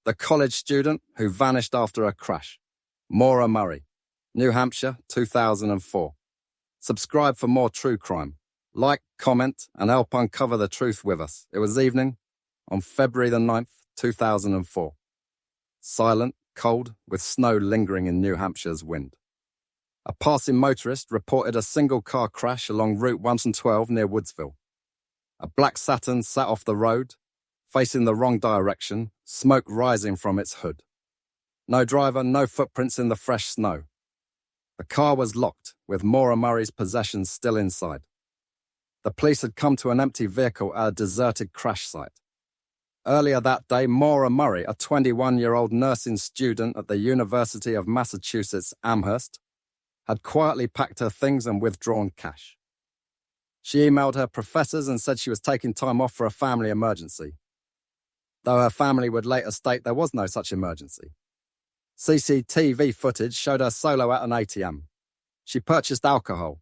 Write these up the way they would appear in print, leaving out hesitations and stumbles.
The college student who vanished after a crash. Maura Murray, New Hampshire, 2004. Subscribe for more true crime. Like, comment, and help uncover the truth with us. It was evening on February the 9th, 2004. Silent, cold, with snow lingering in New Hampshire's wind. A passing motorist reported a single-car crash along Route 112 near Woodsville. A black Saturn sat off the road, facing the wrong direction, smoke rising from its hood. No driver, no footprints in the fresh snow. The car was locked, with Maura Murray's possessions still inside. The police had come to an empty vehicle at a deserted crash site. Earlier that day, Maura Murray, a 21-year-old nursing student at the University of Massachusetts Amherst, had quietly packed her things and withdrawn cash. She emailed her professors and said she was taking time off for a family emergency, though her family would later state there was no such emergency. CCTV footage showed her solo at an ATM. She purchased alcohol.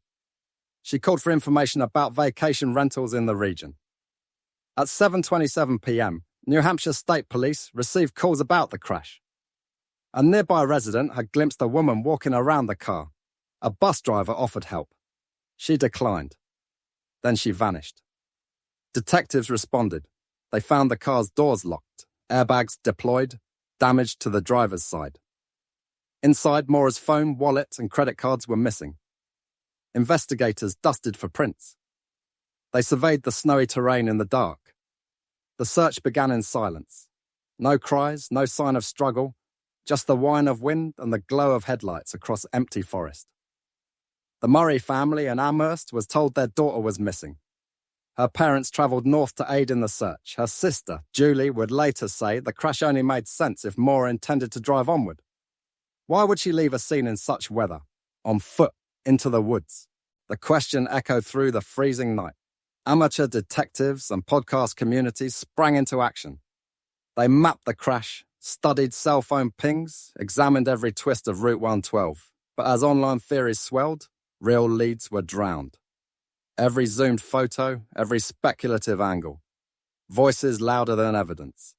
She called for information about vacation rentals in the region. At 7:27 p.m., New Hampshire State Police received calls about the crash. A nearby resident had glimpsed a woman walking around the car. A bus driver offered help. She declined. Then she vanished. Detectives responded. They found the car's doors locked, airbags deployed, damage to the driver's side. Inside, Maura's phone, wallet, and credit cards were missing. Investigators dusted for prints. They surveyed the snowy terrain in the dark. The search began in silence. No cries, no sign of struggle, just the whine of wind and the glow of headlights across empty forest. The Murray family in Amherst was told their daughter was missing. Her parents travelled north to aid in the search. Her sister, Julie, would later say the crash only made sense if Maura intended to drive onward. Why would she leave a scene in such weather, on foot, into the woods? The question echoed through the freezing night. Amateur detectives and podcast communities sprang into action. They mapped the crash, studied cell phone pings, examined every twist of Route 112. But as online theories swelled, real leads were drowned. Every zoomed photo, every speculative angle. Voices louder than evidence.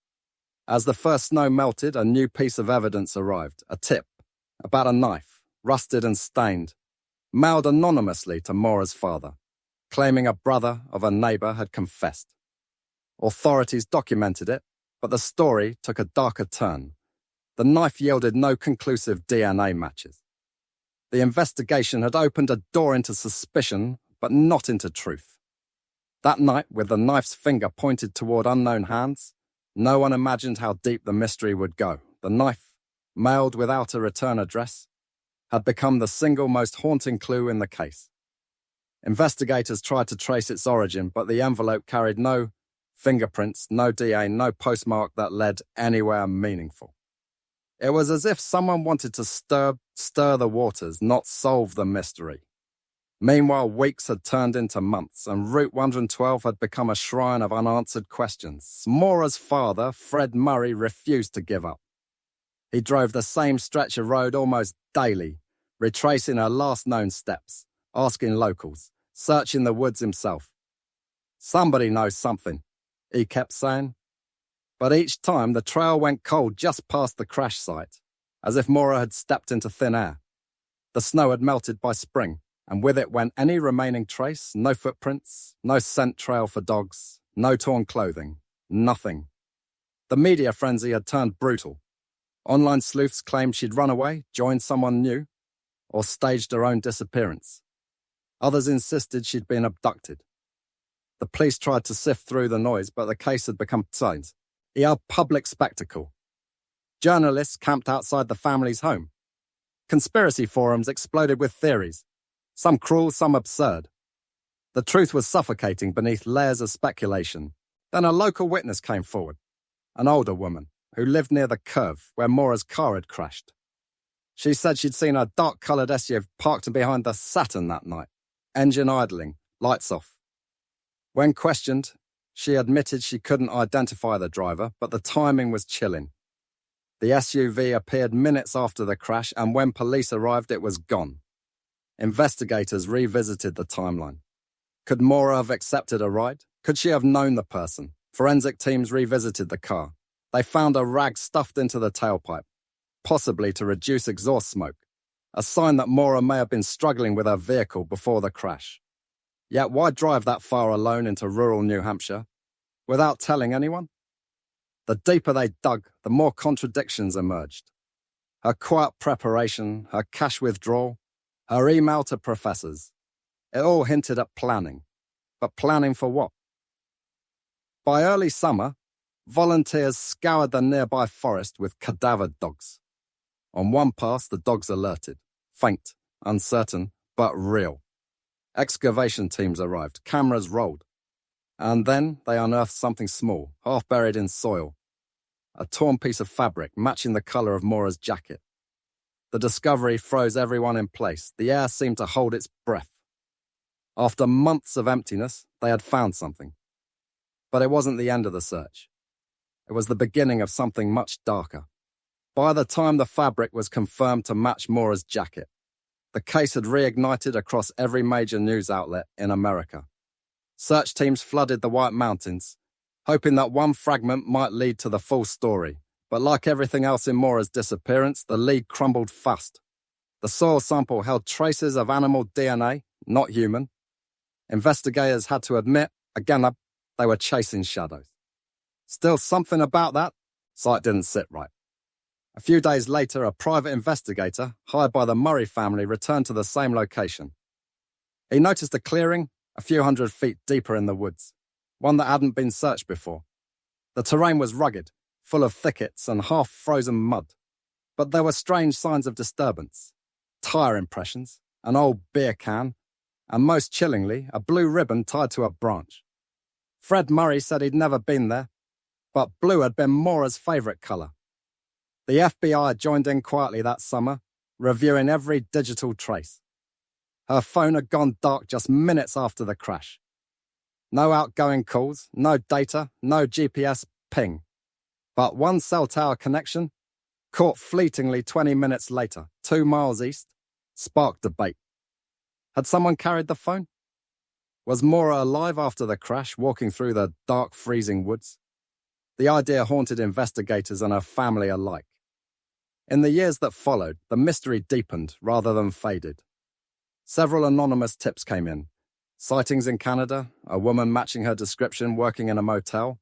As the first snow melted, a new piece of evidence arrived, a tip about a knife, rusted and stained, mailed anonymously to Maura's father, claiming a brother of a neighbour had confessed. Authorities documented it, but the story took a darker turn. The knife yielded no conclusive DNA matches. The investigation had opened a door into suspicion, but not into truth. That night, with the knife's finger pointed toward unknown hands, no one imagined how deep the mystery would go. The knife, mailed without a return address, had become the single most haunting clue in the case. Investigators tried to trace its origin, but the envelope carried no fingerprints, no DA, no postmark that led anywhere meaningful. It was as if someone wanted to stir the waters, not solve the mystery. Meanwhile, weeks had turned into months, and Route 112 had become a shrine of unanswered questions. Maura's father, Fred Murray, refused to give up. He drove the same stretch of road almost daily, retracing her last known steps, asking locals, searching the woods himself. Somebody knows something, he kept saying. But each time the trail went cold just past the crash site, as if Maura had stepped into thin air. The snow had melted by spring, and with it went any remaining trace, no footprints, no scent trail for dogs, no torn clothing, nothing. The media frenzy had turned brutal. Online sleuths claimed she'd run away, joined someone new, or staged her own disappearance. Others insisted she'd been abducted. The police tried to sift through the noise, but the case had become a public spectacle. Journalists camped outside the family's home. Conspiracy forums exploded with theories, some cruel, some absurd. The truth was suffocating beneath layers of speculation. Then a local witness came forward, an older woman who lived near the curve where Maura's car had crashed. She said she'd seen a dark-coloured SUV parked behind the Saturn that night, engine idling, lights off. When questioned, she admitted she couldn't identify the driver, but the timing was chilling. The SUV appeared minutes after the crash, and when police arrived, it was gone. Investigators revisited the timeline. Could Maura have accepted a ride? Could she have known the person? Forensic teams revisited the car. They found a rag stuffed into the tailpipe, possibly to reduce exhaust smoke, a sign that Maura may have been struggling with her vehicle before the crash. Yet why drive that far alone into rural New Hampshire without telling anyone? The deeper they dug, the more contradictions emerged. Her quiet preparation, her cash withdrawal, her email to professors. It all hinted at planning. But planning for what? By early summer, volunteers scoured the nearby forest with cadaver dogs. On one pass, the dogs alerted. Faint, uncertain, but real. Excavation teams arrived, cameras rolled. And then they unearthed something small, half buried in soil. A torn piece of fabric matching the colour of Maura's jacket. The discovery froze everyone in place. The air seemed to hold its breath. After months of emptiness, they had found something. But it wasn't the end of the search. It was the beginning of something much darker. By the time the fabric was confirmed to match Maura's jacket, the case had reignited across every major news outlet in America. Search teams flooded the White Mountains, hoping that one fragment might lead to the full story. But like everything else in Maura's disappearance, the lead crumbled fast. The soil sample held traces of animal DNA, not human. Investigators had to admit, again, they were chasing shadows. Still, something about that site didn't sit right. A few days later, a private investigator, hired by the Murray family, returned to the same location. He noticed a clearing a few hundred feet deeper in the woods, one that hadn't been searched before. The terrain was rugged, full of thickets and half-frozen mud. But there were strange signs of disturbance. Tire impressions, an old beer can, and most chillingly, a blue ribbon tied to a branch. Fred Murray said he'd never been there, but blue had been Maura's favourite colour. The FBI had joined in quietly that summer, reviewing every digital trace. Her phone had gone dark just minutes after the crash. No outgoing calls, no data, no GPS ping. But one cell tower connection, caught fleetingly 20 minutes later, 2 miles east, sparked debate. Had someone carried the phone? Was Maura alive after the crash, walking through the dark, freezing woods? The idea haunted investigators and her family alike. In the years that followed, the mystery deepened rather than faded. Several anonymous tips came in. Sightings in Canada, a woman matching her description working in a motel,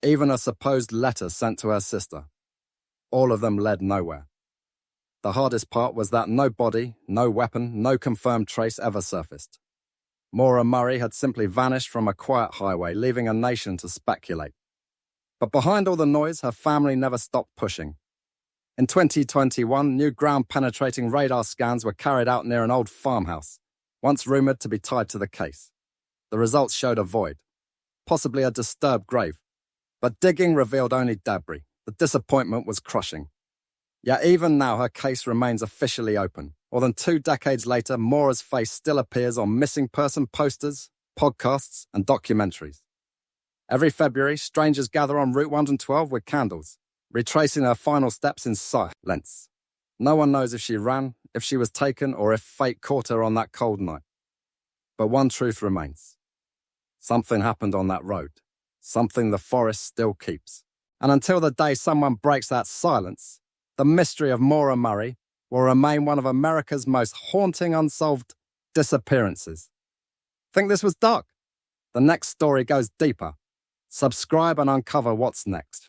even a supposed letter sent to her sister. All of them led nowhere. The hardest part was that no body, no weapon, no confirmed trace ever surfaced. Maura Murray had simply vanished from a quiet highway, leaving a nation to speculate. But behind all the noise, her family never stopped pushing. In 2021, new ground-penetrating radar scans were carried out near an old farmhouse, once rumoured to be tied to the case. The results showed a void, possibly a disturbed grave. But digging revealed only debris. The disappointment was crushing. Yet even now her case remains officially open. More than 2 decades later, Maura's face still appears on missing person posters, podcasts and documentaries. Every February, strangers gather on Route 112 with candles, retracing her final steps in silence. No one knows if she ran, if she was taken, or if fate caught her on that cold night. But one truth remains. Something happened on that road. Something the forest still keeps. And until the day someone breaks that silence, the mystery of Maura Murray will remain one of America's most haunting unsolved disappearances. Think this was dark? The next story goes deeper. Subscribe and uncover what's next.